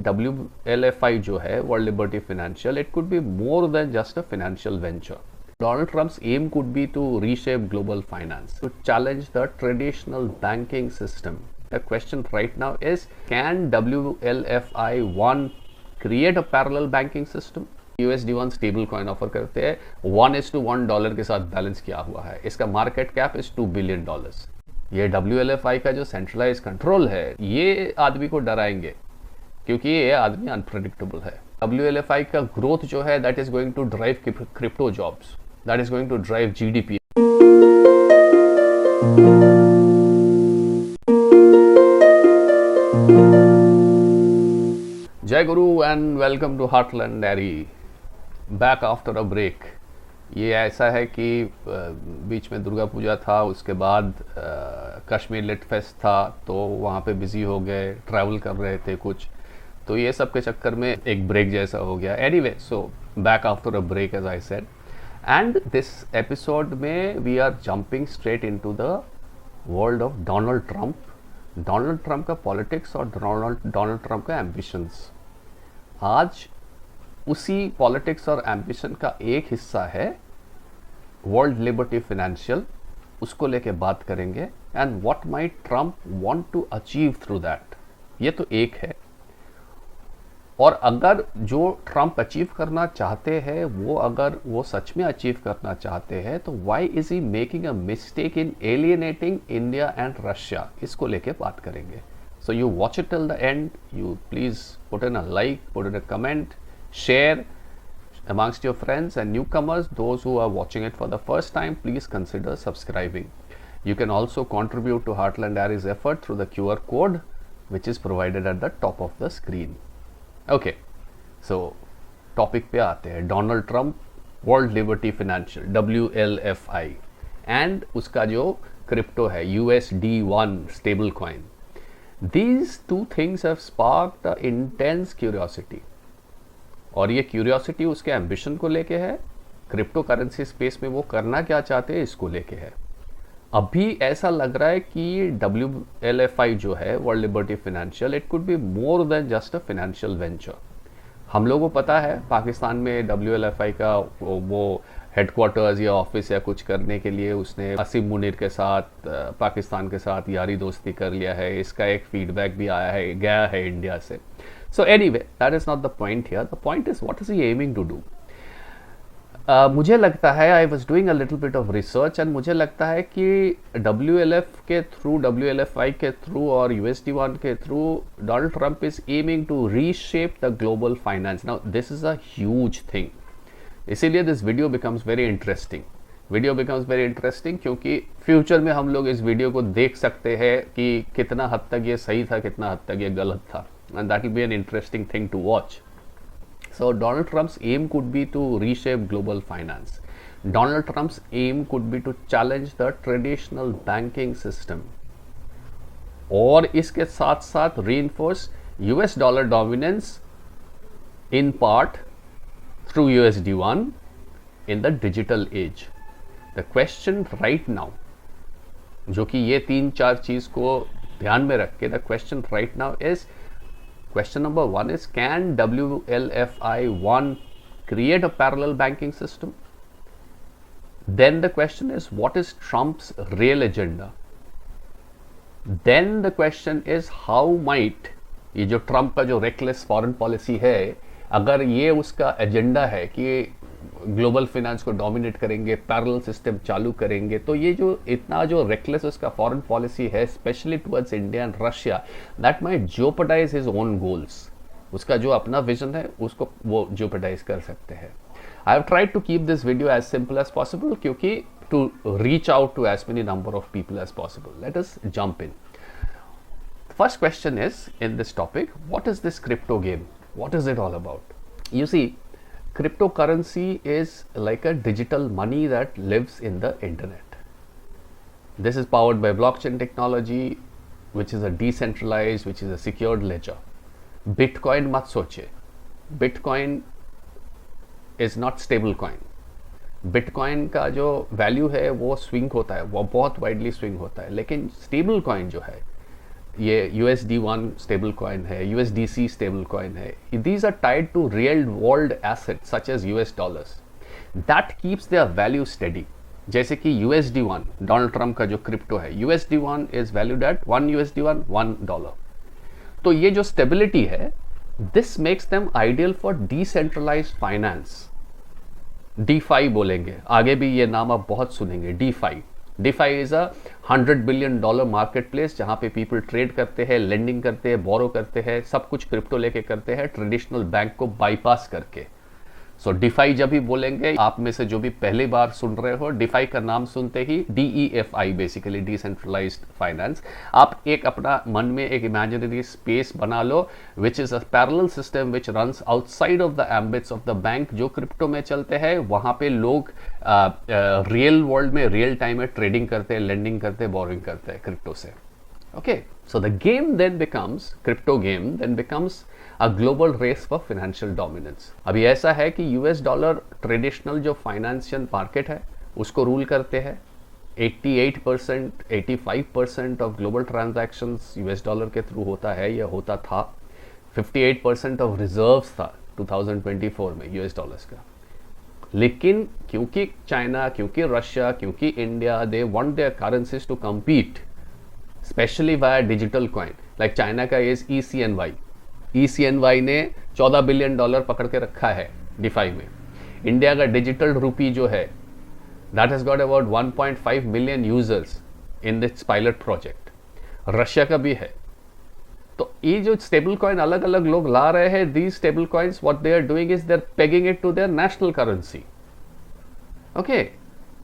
WLFI जो है, World Liberty Financial, it could be more than just a financial venture. Donald Trump's aim could be to reshape global finance, to challenge the traditional banking system. The question right now is, can WLFI 1 create a parallel banking system? USD1 stable coin offer करते हैं, 1:1 dollar के साथ balance किया हुआ है। इसका market cap is $2 billion. ये WLFI का जो सेंट्रलाइज कंट्रोल है, ये आदमी को डराएंगे क्योंकि ये आदमी अनप्रेडिक्टेबल है। WLFI का ग्रोथ जो है, that is going to drive crypto jobs, that is going to drive GDP। जय गुरु and welcome to Heartland Diary, back after a break. ये ऐसा है कि बीच में दुर्गा पूजा था, उसके बाद कश्मीर लिट फेस्ट था, तो वहाँ पे बिजी हो गए, ट्रैवल कर रहे थे कुछ, तो ये सब के चक्कर में एक ब्रेक जैसा हो गया। Anyway, so back after a break as I said, and this episode में we are jumping straight into the world of Donald Trump का पॉलिटिक्स और डोनाल्ड ट्रंप का एम्बिशंस। आज उसी पॉलिटिक्स और एम्बिशन का एक हिस्सा है वर्ल्ड लिबर्टी फाइनेंशियल, उसको लेके बात करेंगे and what might Trump want to achieve through that. ये तो एक है, और अगर जो ट्रंप अचीव करना चाहते हैं अगर वो सच में अचीव करना चाहते हैं, तो why is he making a mistake in alienating India and Russia, इसको लेके बात करेंगे। So you watch it till the end. You please put in a like, put in a comment, share amongst your friends and newcomers. Those who are watching it for the first time, please consider subscribing. You can also contribute to Heartland Diary's effort through the QR code, which is provided at the top of the screen. Okay, so topic पे आते हैं। Donald Trump, World Liberty Financial, WLFI, and उसका जो crypto है USD1 stable coin. These two things have sparked an intense curiosity, और ये curiosity उसके ambition को लेके है, क्रिप्टो करेंसी स्पेस में वो करना क्या चाहते हैं इसको लेके है। अभी ऐसा लग रहा है कि WLFI जो है, world liberty financial, it could be more than just a financial venture. हम लोगों को पता है पाकिस्तान में WLFI का वो हेडक्वार्टर्स या ऑफिस या कुछ करने के लिए उसने असीम मुनीर के साथ, पाकिस्तान के साथ यारी दोस्ती कर लिया है। इसका एक फीडबैक भी गया है इंडिया से। So anyway, that is not the point here. The point is what is he aiming to do. मुझे लगता है, I was doing a little bit of research, and मुझे लगता है कि WLFI के थ्रू और USD1 के through Donald Trump is aiming to reshape the global finance. Now this is a huge thing, इसीलिए this video becomes very interesting क्योंकि future में हम लोग इस वीडियो को देख सकते हैं कि कितना हद तक ये सही था, कितना हद तक ये गलत था, and that will be an interesting thing to watch. So Donald Trump's aim could be to reshape global finance. Donald Trump's aim could be to challenge the traditional banking system, और इसके साथ साथ reinforce US dollar dominance in part through USD1 in the digital age. The question right now, जो कि ये 3-4 चीज को ध्यान में रख के, the question right now is, question number 1 is, can WLFI 1 create a parallel banking system? Then the question is, what is Trump's real agenda? Then the question is, how might ये जो ट्रंप का जो reckless foreign policy है, अगर ये उसका agenda है कि ग्लोबल फाइनेंस को डोमिनेट करेंगे, पैरेलल सिस्टम चालू करेंगे, तो ये जो इतना जो रेकलेस उसका फॉरेन पॉलिसी है, specially towards India and Russia, that might jeopardize his own goals. उसका जो अपना विजन है उसको वो जोपर्डाइज कर सकते हैं। I have tried to keep this video as simple as possible, क्योंकि to reach out to as many number of people as possible. Let us jump in. First question is, in this topic, what is this crypto game? What is it all about? You see, cryptocurrency is like a digital money that lives in the internet. This is powered by blockchain technology, which is a decentralized, which is a secured ledger. Bitcoin mat soche. Bitcoin is not stable coin. Bitcoin का जो value है वो swing होता है, वो बहुत widely swing होता है, लेकिन स्टेबल कॉइन जो है, ये USD1 स्टेबल कॉइन है, USDC स्टेबल कॉइन है, these are tied to real world assets such as US dollars that keeps their value steady. जैसे कि USD1 डोनाल्ड ट्रंप का जो क्रिप्टो है, USD1 is valued at 1 USD1 $1। तो ये जो स्टेबिलिटी है, this makes them ideal for decentralised finance. DeFi बोलेंगे, आगे भी ये नाम आप बहुत सुनेंगे, DeFi। DeFi is a $100 billion market place जहां पे पीपल ट्रेड करते हैं, लेंडिंग करते हैं, बोरो करते हैं, सब कुछ क्रिप्टो लेके करते हैं, ट्रेडिशनल बैंक को बाईपास करके। सो DeFi जब भी बोलेंगे, आप में से जो भी पहली बार सुन रहे हो, DeFi का नाम सुनते ही DEFI बेसिकली डिसेंट्रलाइज्ड फाइनेंस, आप एक अपना मन में एक इमेजिनरी स्पेस बना लो which is a parallel system which runs outside of the ambits of the bank. जो क्रिप्टो में चलते हैं वहां पे लोग रियल वर्ल्ड में रियल टाइम में ट्रेडिंग करते हैं, लेंडिंग करते हैं, बोरिंग करते हैं क्रिप्टो से। Okay, so the game then becomes, crypto game then becomes a global race for financial dominance। अभी ऐसा है कि US डॉलर ट्रेडिशनल जो फाइनेंशियल मार्केट है उसको रूल करते हैं। 88%, 85% of global transactions US dollar के थ्रू होता है या होता था। 58% ऑफ रिजर्व्स था 2024 में US डॉलर्स का। लेकिन क्योंकि चाइना, क्योंकि रशिया, क्योंकि India, they want their currencies to compete specially via digital coin. Like China का इज ECNY। ECNY ने $14 बिलियन पकड़ के रखा है DeFi में। इंडिया का डिजिटल रूपी जो है, that has got about 1.5 million users in this pilot project. Russia का भी है। तो ये जो स्टेबल कॉइन अलग अलग लोग ला रहे हैं, these stable coins what they are doing is they are pegging it to their national currency. Okay,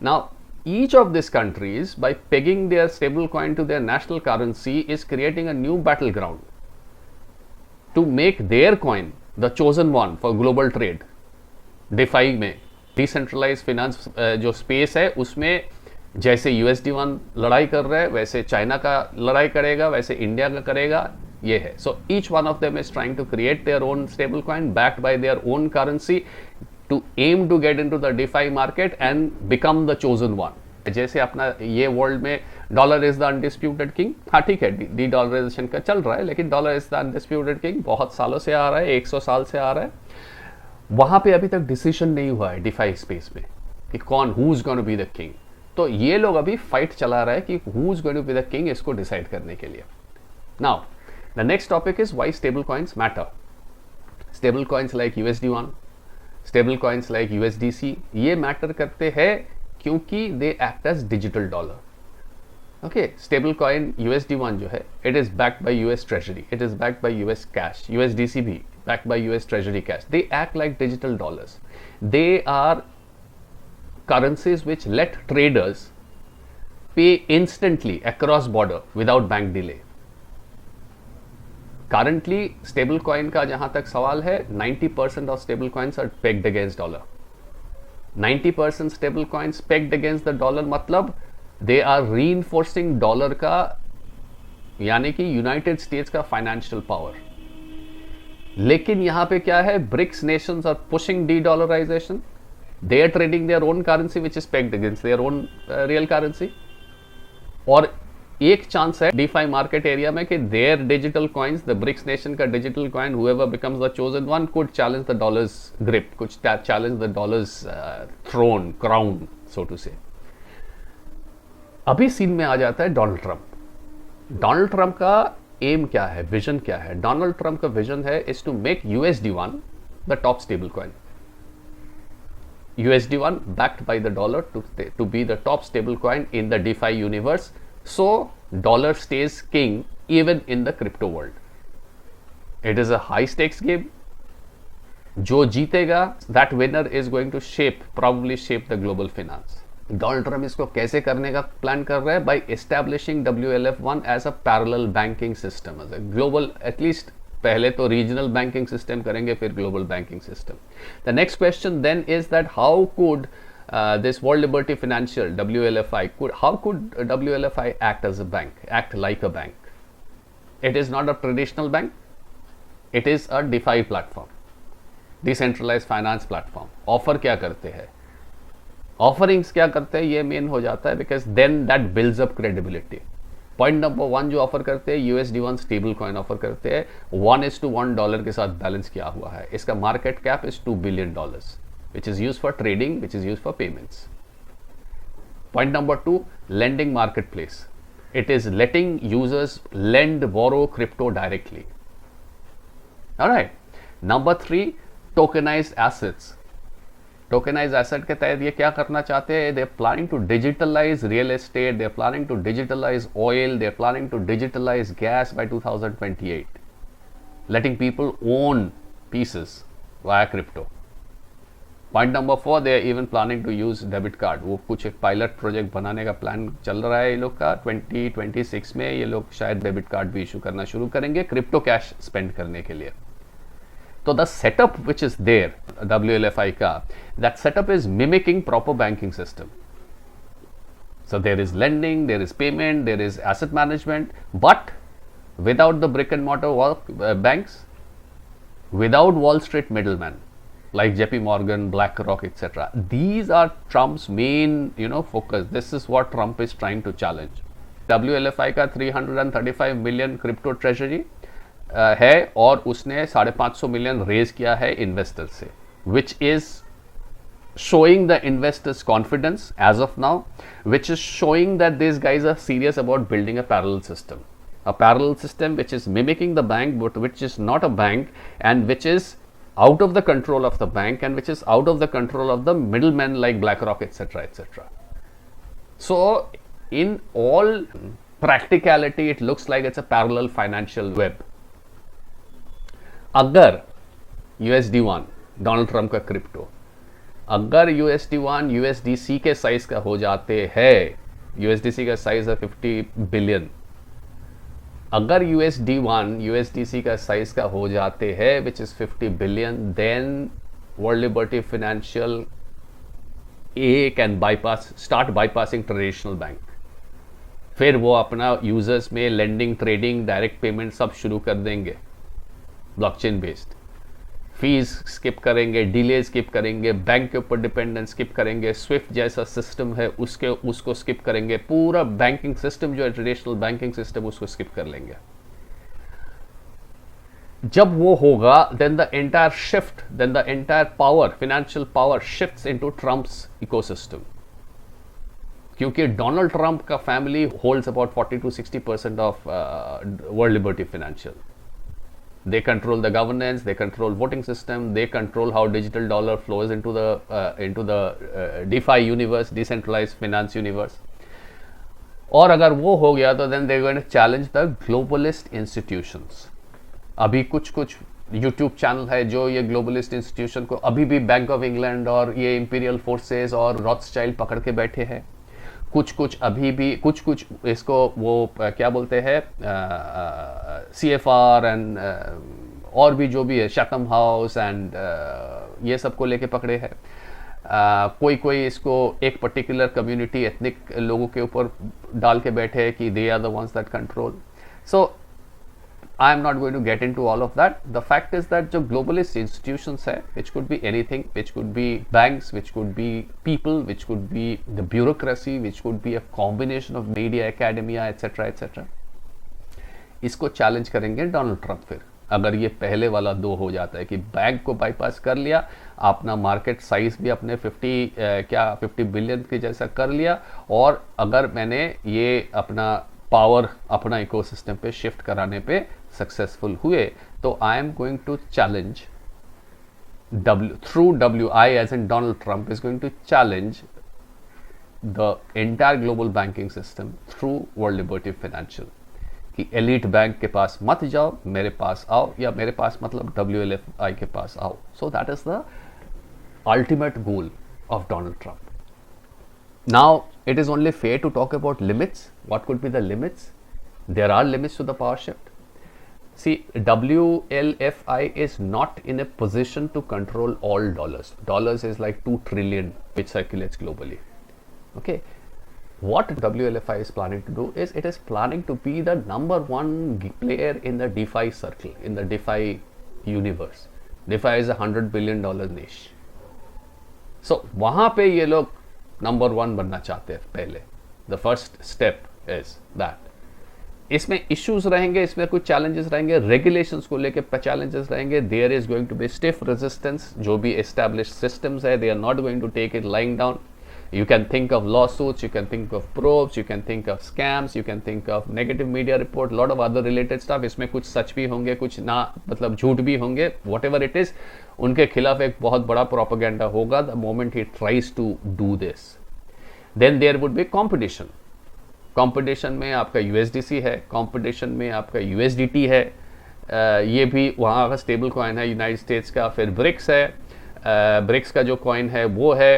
now each of these countries, by pegging their stable coin to their national currency, is creating a new battleground to make their coin the chosen one for global trade। DeFi में decentralized finance जो space है, उसमें जैसे USD1 लड़ाई कर रहा है, वैसे चाइना का लड़ाई करेगा, वैसे इंडिया का करेगा, ये है। So each one of them is trying to create their own stable coin backed by their own currency to aim to get into the DeFi market and become the chosen one। जैसे अपना ये world में dollar is the undisputed king, हाँ ठीक है, D dollarisation का चल रहा है, लेकिन dollar is the undisputed king बहुत सालों से आ रहा है, 100 साल से आ रहा है। वहां पे अभी तक डिसीजन नहीं हुआ है DeFi स्पेस में कि कौन, who is going to be the king. तो ये लोग अभी फाइट चला रहा है कि who is going to be the king, इसको डिसाइड करने के लिए। Now the next topic is why stable coins matter. Stable coins like USD1, stable coins like USDC, ये मैटर करते हैं क्योंकि they act as digital dollar. Okay, stable coin USD1 जो है, it is backed by US treasury, it is backed by US cash. USDC भी backed by US treasury cash. They act like digital dollars. They are currencies which let traders pay instantly across border without bank delay। Currently stable coin का जहां तक सवाल है, 90% of stable coins are pegged against dollar। 90% stable coins pegged against the dollar मतलब they are reinforcing dollar का, यानी कि United States का फाइनेंशियल पावर। लेकिन यहां पे क्या है, BRICS nations are pushing de dollarisation. They are trading their own currency which is pegged against their own real currency। और एक चांस है DeFi मार्केट एरिया में कि their digital coins, the BRICS nation का digital coin, whoever becomes the chosen one could challenge the dollar's grip, could challenge the dollar's throne, crown, so to say। अभी scene में आ जाता है Donald Trump. Donald Trump का aim क्या है, vision क्या है? डोनाल्ड ट्रंप का विजन है is to make USD1 the top stable coin. USD1 backed by the dollar to be the top stable coin in the DeFi universe, so dollar stays king even in the crypto world। It is a high stakes game। जो जीतेगा, that winner is going to probably shape the global finance। Donald Trump इसको कैसे करने का plan कर रहा है? by establishing WLF1 as a parallel banking system, as a global, at least पहले तो रीजनल बैंकिंग सिस्टम करेंगे, फिर global banking system. The next question then is that how could this world liberty financial WLFI how could WLFI act as a bank, act like a bank? It is not a traditional bank, it is a DeFi platform, decentralized finance platform। Offer क्या करते हैं, offerings क्या करते हैं, ये main हो जाता है, because then that builds up credibility. Point number 1 जो ऑफर करते हैं USD1 स्टेबल कॉइन ऑफर करते हैं, 1:1 डॉलर के साथ बैलेंस किया हुआ है. इसका market cap is $2 billion, which is used for trading, which is used for payments. Point number 2, lending marketplace. It is letting users lend, borrow crypto directly. All right. Number 3, tokenized assets. Tokenise asset के तहत ये क्या करना चाहते हैं? They are planning to digitalise real estate, they are planning to digitalise oil, they are planning to digitalise gas by 2028, letting people own pieces via crypto. Point number 4, they are even planning to use debit card. वो कुछ एक pilot project बनाने का plan चल रहा है ये लोग का. 2026 में ये लोग शायद डेबिट कार्ड भी इशू करना शुरू करेंगे क्रिप्टो कैश स्पेंड करने के लिए. So the setup which is there, WLFI ka, that setup is mimicking proper banking system. So there is lending, there is payment, there is asset management, but without the brick and mortar banks, without Wall Street middlemen like JP Morgan, BlackRock, etc. These are Trump's main, focus. This is what Trump is trying to challenge. WLFI का 335 million crypto treasury है और उसने 550 million raise किया है investor से, which is showing the investors confidence as of now, which is showing that these guys are serious about building a parallel system which is mimicking the bank but which is not a bank, and which is out of the control of the bank, and which is out of the control of the middlemen like BlackRock, etc., etc. So in all practicality it looks like it's a parallel financial web. अगर USD1 Donald Trump का crypto, अगर USD1 USDC के size का हो जाते हैं, USDC का size है 50 बिलियन, अगर USD1 USDC का साइज का हो जाते हैं which is 50 billion, then world liberty financial can start bypassing traditional bank. फिर वो अपना यूजर्स में लेंडिंग, ट्रेडिंग, डायरेक्ट पेमेंट सब शुरू कर देंगे ब्लॉकचेन बेस्ड. फीस स्किप करेंगे, डिले स्किप करेंगे, बैंक के ऊपर डिपेंडेंस स्किप करेंगे, स्विफ्ट जैसा सिस्टम है उसको स्किप करेंगे, पूरा बैंकिंग सिस्टम जो है ट्रेडिशनल बैंकिंग सिस्टम उसको स्किप कर लेंगे. जब वो होगा then the entire power, financial power shifts into Trump's ecosystem, क्योंकि डोनाल्ड ट्रंप का family holds about 40 to 60% of world liberty financial. They control the governance, they control voting system, they control how digital dollar flows into the DeFi universe, decentralized finance universe. और अगर वो हो गया तो then they're going to challenge the globalist institutions. अभी कुछ YouTube channel है जो ये ग्लोबलिस्ट इंस्टीट्यूशन को अभी भी बैंक ऑफ इंग्लैंड और ये इंपीरियल फोर्सेस और रॉथस्चाइल्ड पकड़ के बैठे हैं. कुछ अभी भी कुछ इसको वो क्या बोलते हैं CFR एंड और भी जो भी है शैथम हाउस एंड ये सब को लेके पकड़े हैं. कोई इसको एक पर्टिकुलर कम्युनिटी एथनिक लोगों के ऊपर डाल के बैठे हैं कि they are the ones that control. So I am not going to get into all of that. The fact is that जो globalist institutions है, which could be anything, which could be banks, which could be people, which could be the bureaucracy, which could be a combination of media, academia, etc., etc. इसको challenge करेंगे Donald Trump. फिर अगर ये पहले वाला 2 हो जाता है कि बैंक को बाईपास कर लिया, अपना मार्केट साइज भी अपने 50 बिलियन के जैसा कर लिया, और अगर मैंने ये अपना पावर अपना इकोसिस्टम पे शिफ्ट कराने पे सक्सेसफुल हुए, तो I am going to challenge through WI as in Donald Trump is going to challenge the entire global banking system through World Liberty Financial. कि एलिट बैंक के पास मत जाओ, मेरे पास आओ, या मेरे पास मतलब WLFI के पास आओ. So that is the ultimate goal of Donald Trump. Now it is only fair to talk about limits. What could be the limits? There are limits to the power shift. See, WLFI is not in a position to control all dollars. Dollars is like 2 trillion which circulates globally. Okay. What WLFI is planning to do is it is planning to be the number 1 player in the DeFi circle, in the DeFi universe. DeFi is a $100 billion niche. So वहाँ पे ये लोग number 1 बनना चाहते हैं पहले. The first step is that. इसमें issues रहेंगे, इसमें कुछ चैलेंजेस रहेंगे, रेगुलेशंस को लेकर चैलेंजेस रहेंगे, there is going to be stiff resistance, जो भी एस्टैब्लिश्ड सिस्टम्स है they are not going to take it lying down. You can think of lawsuits, you can think of probes, you can think of scams, you can think of negative media report, lot of other related stuff. इसमें कुछ सच भी होंगे, कुछ ना मतलब झूठ भी होंगे, whatever it is, उनके खिलाफ एक बहुत बड़ा प्रोपेगेंडा होगा the moment he tries to do this. Then there would be competition. Competition में आपका USDC है, competition में आपका USDT है, ये भी वहाँ का स्टेबल कॉइन है यूनाइटेड स्टेट्स का. फिर ब्रिक्स है, ब्रिक्स का जो कॉइन है वो है,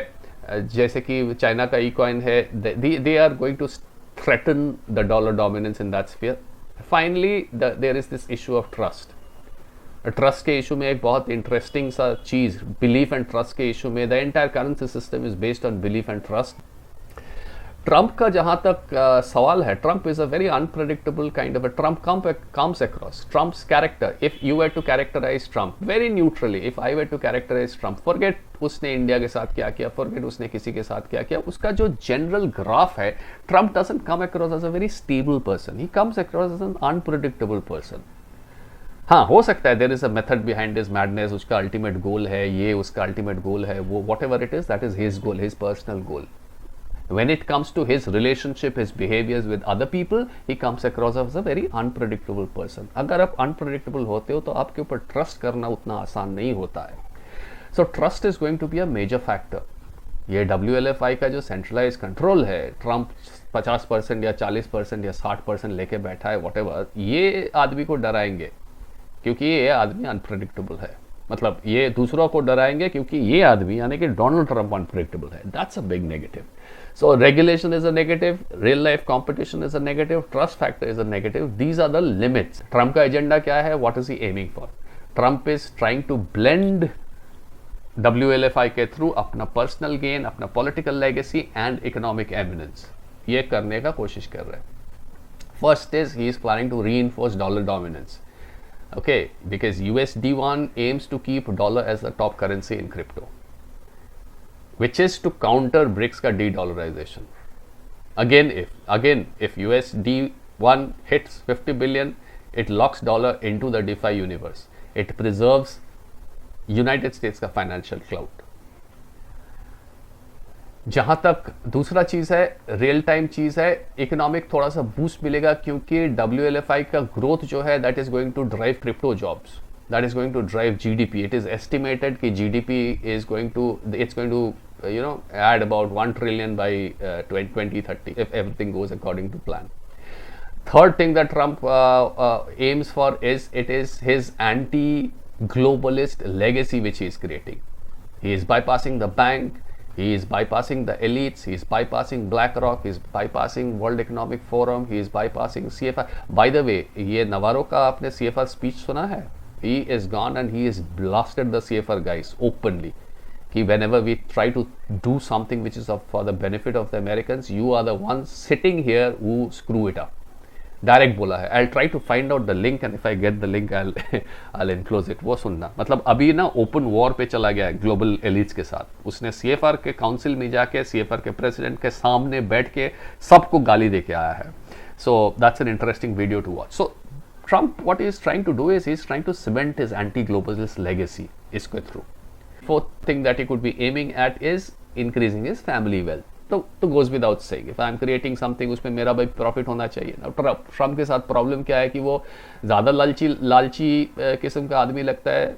जैसे कि चाइना का ई कॉइन है. They are going to threaten the dollar dominance in that sphere. Finally there is this issue of trust. Trust के इशू में एक बहुत इंटरेस्टिंग सा चीज, बिलीफ एंड ट्रस्ट के इशू में the entire currency system is based on belief and trust. Trump का जहां तक सवाल है, Trump is a very unpredictable kind of a Trump comes across. Trump's character, if you were to characterize Trump very neutrally, if I were to characterize Trump, forget उसने India के साथ क्या किया, forget उसने किसी के साथ क्या किया, उसका जो जनरल ग्राफ है, Trump doesn't come across as a very stable person. He comes across as an unpredictable person. हाँ, हो सकता है there is a method behind his madness, उसका अल्टीमेट गोल है ये, उसका अल्टीमेट गोल है वो, whatever it is, that is his goal, his personal goal. When it comes to his relationship, his behaviors with other people, he comes across as a very unpredictable person. अगर आप unpredictable होते हो तो आपके ऊपर trust करना उतना आसान नहीं होता है. So trust is going to be a major factor. ये WLFI का जो सेंट्रलाइज कंट्रोल है, ट्रंप 50% या 40% या 60% लेके बैठा है, whatever, ये आदमी को डराएंगे क्योंकि ये आदमी अनप्रेडिक्टेबल है. मतलब ये दूसरों को डराएंगे क्योंकि ये आदमी यानी कि डोनाल्ड ट्रंप अनप्रेडिक्टेबल है. That's a big negative. So regulation is a negative, real life competition is a negative, trust factor is a negative. These are the limits. Trump का एजेंडा क्या है? What is he aiming for? Trump is trying to blend WLFI के through अपना personal gain, अपना political legacy and economic eminence ये करने का कोशिश कर रहे हैं. First is he is planning to reinforce dollar dominance. Okay, because USD1 aims to keep dollar as the top currency in crypto, which is to counter BRICS का de-dollarization. Again, if USD1 hits 50 billion, it locks dollar into the DeFi universe. It preserves United States का financial clout. जहाँ तक दूसरा चीज़ है, real time चीज़ है, economic थोड़ा सा boost मिलेगा क्योंकि WLFI का ग्रोथ जो है that is going to drive crypto jobs, that is going to drive GDP. It is estimated कि GDP is going to add about 1 trillion by 2030 if everything goes according to plan. Third thing that Trump aims for is his anti-globalist legacy which he is creating. He is bypassing the bank. He is bypassing the elites, he is bypassing BlackRock, he is bypassing World Economic Forum, he is bypassing CFR. By the way, ये नवारो का आपने CFR speech सुना है? He is gone and he is blasted the CFR guys openly. कि whenever we try to do something which is for the benefit of the Americans, you are the ones sitting here who screw it up. Direct बोला है. I'll try to find out the link and if I get the link I'll enclose it. वो सुनना. मतलब अभी ना open war पे चला गया है ग्लोबल एलिट्स के साथ. उसने CFR के काउंसिल में जाके CFR के प्रेसिडेंट के सामने बैठ के सबको गाली दे के आया है. So that's an interesting video to watch. So Trump what he is trying to do is he is trying to cement his anti-globalist legacy इसके through. Fourth thing that he could be aiming at is increasing his family wealth. तो goes without saying, if I am creating something उसमें मेरा भाई profit होना चाहिए ना. Trump के साथ प्रॉब्लम क्या है कि वो ज़्यादा लालची किस्म का आदमी लगता है.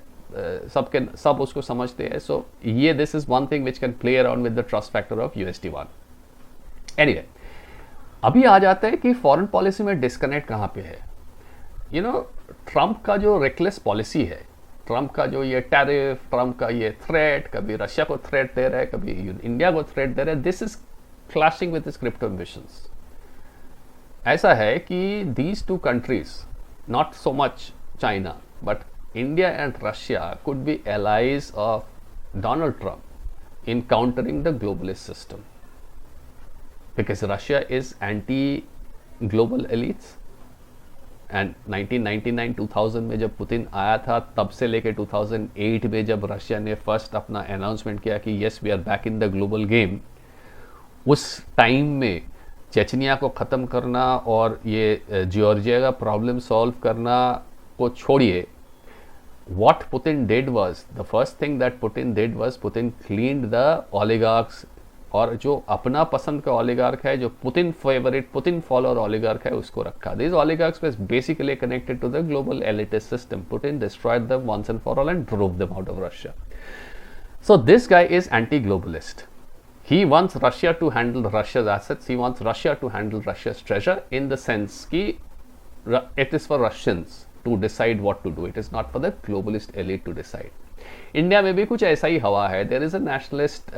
सब उसको समझते हैं. सो ये this is one thing which can play around with the trust factor of USD1. Anyway, अभी आ जाता है कि फॉरेन पॉलिसी में डिस्कनेक्ट कहाँ पे है. ट्रम्प का जो रेकलेस पॉलिसी है, ट्रम्प का जो ये टैरिफ, ट्रम्प का ये थ्रेट, कभी रशिया को थ्रेट दे रहा है, कभी इंडिया को थ्रेट दे रहा है, this is clashing with his crypto ambitions. ऐसा है कि these two countries, not so much China, but India and Russia could be allies of Donald Trump in countering the globalist system, because Russia is anti global elites. And 1999-2000 में जब Putin आया था, तब से लेके 2008 में जब रशिया ने फर्स्ट अपना अनाउंसमेंट किया कि yes we are back in the global game, उस टाइम में चेचनिया को ख़त्म करना और ये जॉर्जिया का प्रॉब्लम सॉल्व करना को छोड़िए, what Putin did was, the first thing that Putin did was Putin cleaned the oligarchs, और जो अपना पसंद का ओलिगार्क है, जो Putin favourite, Putin follower oligarch है, उसको रखा. These oligarchs were basically connected to the global elitist system. Putin destroyed them once and for all and drove them out of Russia. So this guy is anti-globalist. He wants Russia to handle Russia's assets. He wants Russia to handle Russia's treasure, in the sense कि it is for Russians to decide what to do. It is not for the globalist elite to decide. India में भी कुछ ऐसा ही हवा है. There is a nationalist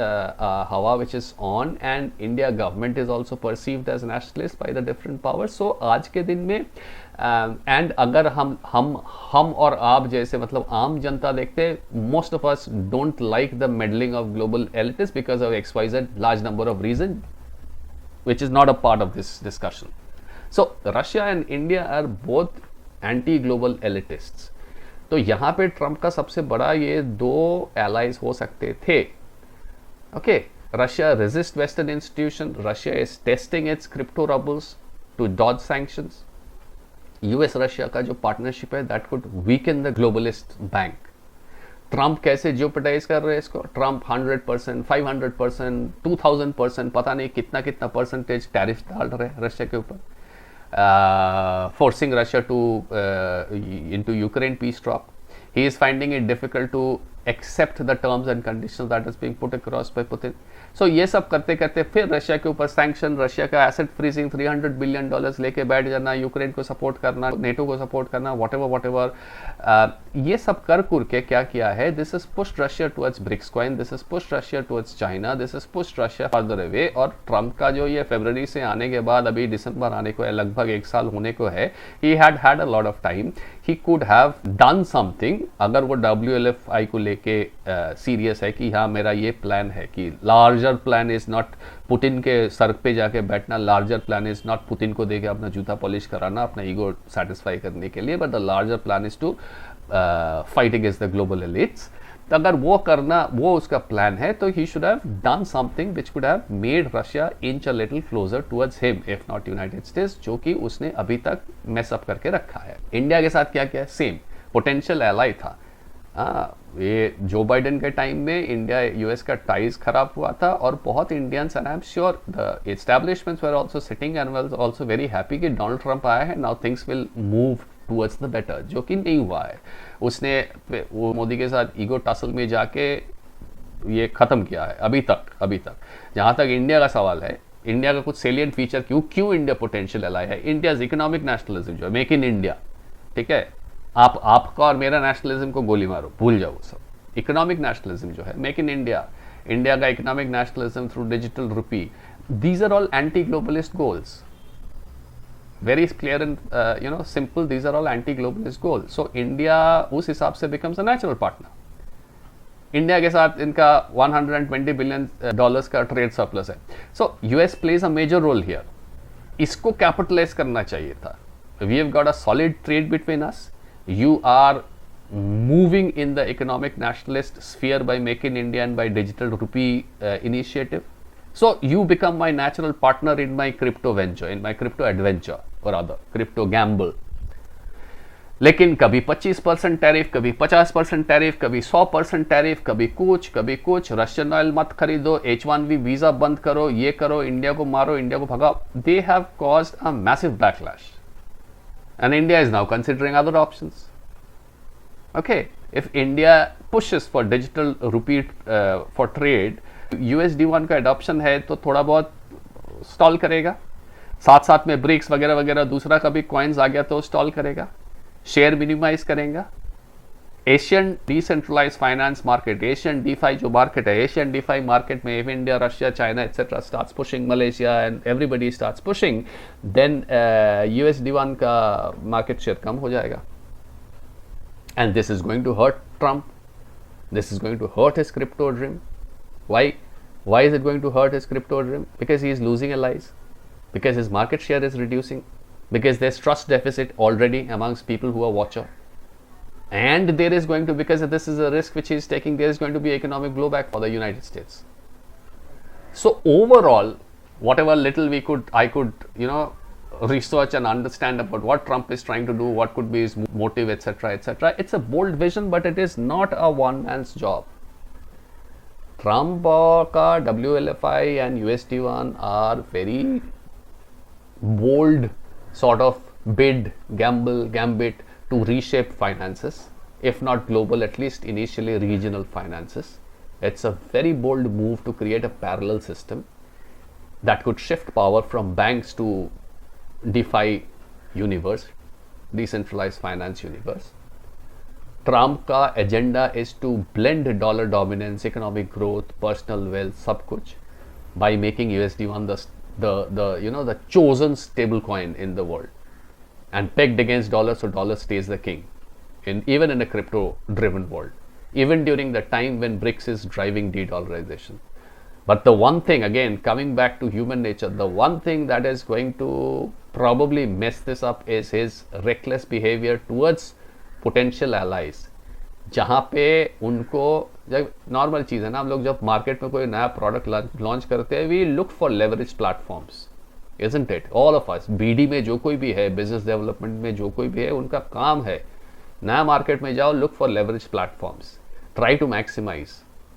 हवा which is on, and India government is also perceived as nationalist by the different powers. So आज के दिन में एंड अगर हम और आप जैसे, मतलब आम जनता देखते, most of us don't like the meddling of global elitist because of XYZ large number of reason which is not a part of this discussion. So Russia and India are both anti-global elitists. तो यहाँ पे Trump का सबसे बड़ा ये दो allies हो सकते थे. Okay, Russia resist western institution, Russia is testing its crypto roubles to dodge sanctions. US Russia का जो पार्टनरशिप है that could weaken the globalist bank. Trump कैसे जियोपेटाइज कर रहे हैं इसको? ट्रंप 100%, 500%, 2000%, पता नहीं कितना कितना परसेंटेज टैरिफ डाल रहे हैं रशिया के ऊपर, forcing Russia to into Ukraine peace talk. He is finding it difficult to accept the terms and conditions that is being put across by Putin. So ये सब करते करते फिर रशिया के ऊपर सैंक्शन, रशिया का एसेट फ्रीजिंग, $300 बिलियन लेके बैठ जाना, यूक्रेन को सपोर्ट करना, नेटो को सपोर्ट करना, whatever. ये सब कर के क्या किया है? This is pushed Russia towards BRICS coin, this is pushed Russia towards China, this is pushed Russia further away. और ट्रंप का जो ये फरवरी से आने के बाद अभी दिसंबर आने को है, लगभग 1 साल होने को है, he had a lot of time. He could have done something अगर वो WLFI को लेके सीरियस है कि हाँ मेरा ये प्लान है, कि larger plan is not Putin के सर पे जाके बैठना, larger plan is not Putin को देके अपना जूता पॉलिश कराना, अपना ईगो सेटिस्फाई करने के लिए, but the larger plan is to fight against the global elites. तो अगर वो करना, वो उसका प्लान है, तो he should have done something which could have made Russia inch a little closer towards him, if not United States, जो कि उसने अभी तक मेस अप करके रखा है. इंडिया के साथ क्या किया? सेम पोटेंशियल एलाई था. ये जो बाइडेन के टाइम में इंडिया यूएस का टाइज खराब हुआ था, और बहुत Indians, and I am sure the establishments were also sitting and were also very happy कि डोनाल्ड ट्रंप आया है, now things will move towards the better, जो कि नहीं हुआ है. उसने वो मोदी के साथ ईगो टसल में जाके ये खत्म किया है अभी तक. जहां तक इंडिया का सवाल है, इंडिया का कुछ सेलियंट फीचर क्यों इंडिया पोटेंशियल एलाई है? इंडिया इकोनॉमिक नेशनलिज्म जो है, मेक इन इंडिया, ठीक है, आपका और मेरा नेशनलिज्म को गोली मारो, भूल जाओ सब. इकोनॉमिक नेशनलिज्म जो है, मेक इन इंडिया, इंडिया का economic nationalism through digital rupee, these are all anti globalist goals. Very clear and simple. These are all anti-globalist goals. So India उस हिसाब से becomes a natural partner. India के साथ इनका $120 billion का trade surplus है. So US plays a major role here. इसको capitalise करना चाहिए था. We have got a solid trade between us. You are moving in the economic nationalist sphere by Make in India and by digital rupee initiative. So you become my natural partner in my crypto venture, in my crypto adventure or other crypto gamble. लेकिन कभी 25% tariff, कभी 50% tariff, कभी 100% tariff, कभी कुछ. Russian oil मत खरीदो, H1B visa बंद करो, ये करो, इंडिया को मारो, इंडिया को भगाओ. They have caused a massive backlash, and India is now considering other options. Okay, if India pushes for digital rupee for trade, USD1 का एडॉप्शन है तो थोड़ा बहुत स्टॉल करेगा. साथ में ब्रिक्स वगैरह दूसरा कभी कॉइन्स आ गया तो स्टॉल करेगा, शेयर मिनिमाइज करेगा. Asian decentralise finance market, Asian DeFi जो मार्केट है, एशियन डीफाई मार्केट में if India, Russia, China etcetera starts pushing, Malaysia and everybody starts pushing, then USD1 का मार्केट शेयर कम हो जाएगा. And this is going to hurt Trump, this is going to hurt his crypto dream. Why is it going to hurt his crypto dream? Because he is losing allies, because his market share is reducing, because there's trust deficit already amongst people who are watcher, and there is going to, because this is a risk which he is taking, there is going to be economic blowback for the United States. So overall, whatever little I could, research and understand about what Trump is trying to do, what could be his motive, etc., etc. It's a bold vision, but it is not a one man's job. Trump का WLFI and USD1 are very bold sort of gambit to reshape finances, if not global, at least initially regional finances. It's a very bold move to create a parallel system that could shift power from banks to DeFi universe, decentralized finance universe. Trump का agenda is to blend dollar dominance, economic growth, personal wealth, सब कुछ, by making USD1 the chosen stable coin in the world, and pegged against dollar, so dollar stays the king, even in a crypto driven world, even during the time when BRICS is driving de-dollarization. But the one thing, again, coming back to human nature, the one thing that is going to probably mess this up is his reckless behavior towards potential allies. जहाँ पे उनको, जब normal चीज़ है ना, हम लोग जब market में कोई नया प्रोडक्ट लॉन्च करते हैं, we look for leverage platforms, isn't it? All of us, BD में जो कोई भी है, बिजनेस डेवलपमेंट में जो कोई भी है, उनका काम है नया मार्केट में जाओ, look for leverage platforms, try to maximise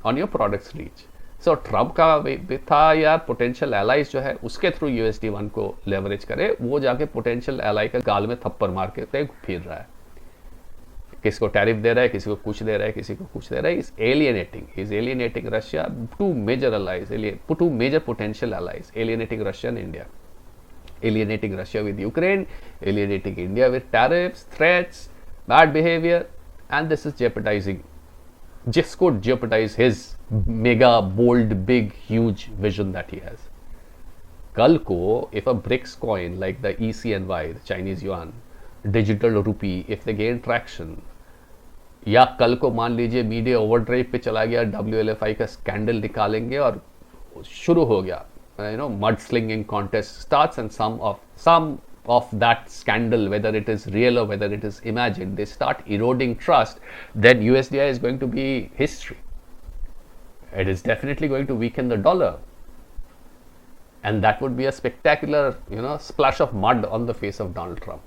on your products reach. So Trump का भी था यार, पोटेंशियल एलाइज जो है उसके थ्रू USD1 को लेवरेज करे, वो जाके पोटेंशियल एलाई का गाल में थप्पड़ मार के फिर रहा है, किसी को टैरिफ दे रहा है, किसी को कुछ दे रहा है, किसी को कुछ दे रहा है. Is alienating Russia, two major allies, two major potential allies, alienating Russia and India, alienating Russia with Ukraine, alienating India with tariffs, threats, bad behavior, and this is jeopardizing, just could jeopardize his mega bold big huge vision that he has. कल को if a BRICS coin like the ECNY, the Chinese yuan, digital rupee, if they gain traction, या कल को मान लीजिए media overdrive पे चला गया, WLFI का स्कैंडल निकालेंगे और शुरू हो गया, mud slinging contest starts, and some of that scandal, whether it is real or whether it is imagined, they start eroding trust, then USDI is going to be history. It is definitely going to weaken the dollar, and that would be a spectacular, splash of mud on the face of Donald Trump.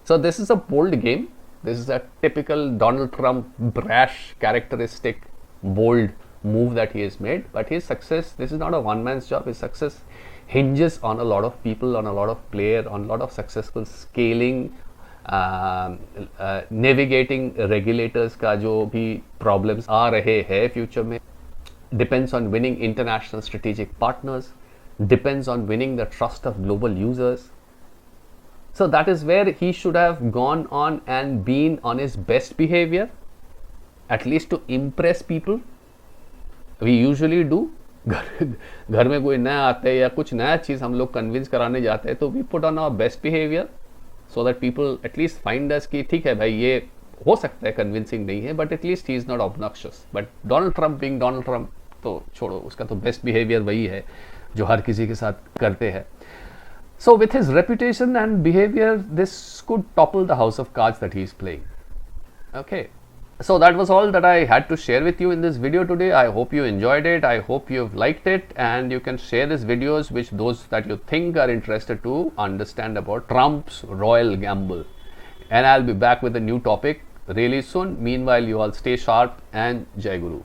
So this is a bold game. This is a typical Donald Trump brash, characteristic, bold move that he has made. But his success, this is not a one man's job. His success hinges on a lot of people, on a lot of players, on a lot of successful scaling, navigating regulators का जो भी problems आ रहे हैं future में, depends on winning international strategic partners, depends on winning the trust of global users. So that is where he should have gone on and been on his best behavior, at least to impress people. We usually do. घर में कोई नया आता है या कुछ नया चीज़ हम लोग कन्विंस कराने जाते हैं, तो we put on our best behavior so that people at least find us कि ठीक है भाई, ये हो सकता है कन्विंसिंग नहीं है, but at least he is not obnoxious. But Donald Trump being Donald Trump, तो छोड़ो, उसका तो बेस्ट बिहेवियर वही है जो हर किसी के साथ करते हैं. So with his reputation and behavior, this could topple the house of cards that he is playing. Okay. So that was all that I had to share with you in this video today. I hope you enjoyed it. I hope you've liked it, and you can share these videos with those that you think are interested to understand about Trump's royal gamble. And I'll be back with a new topic really soon. Meanwhile, you all stay sharp and Jai Guru.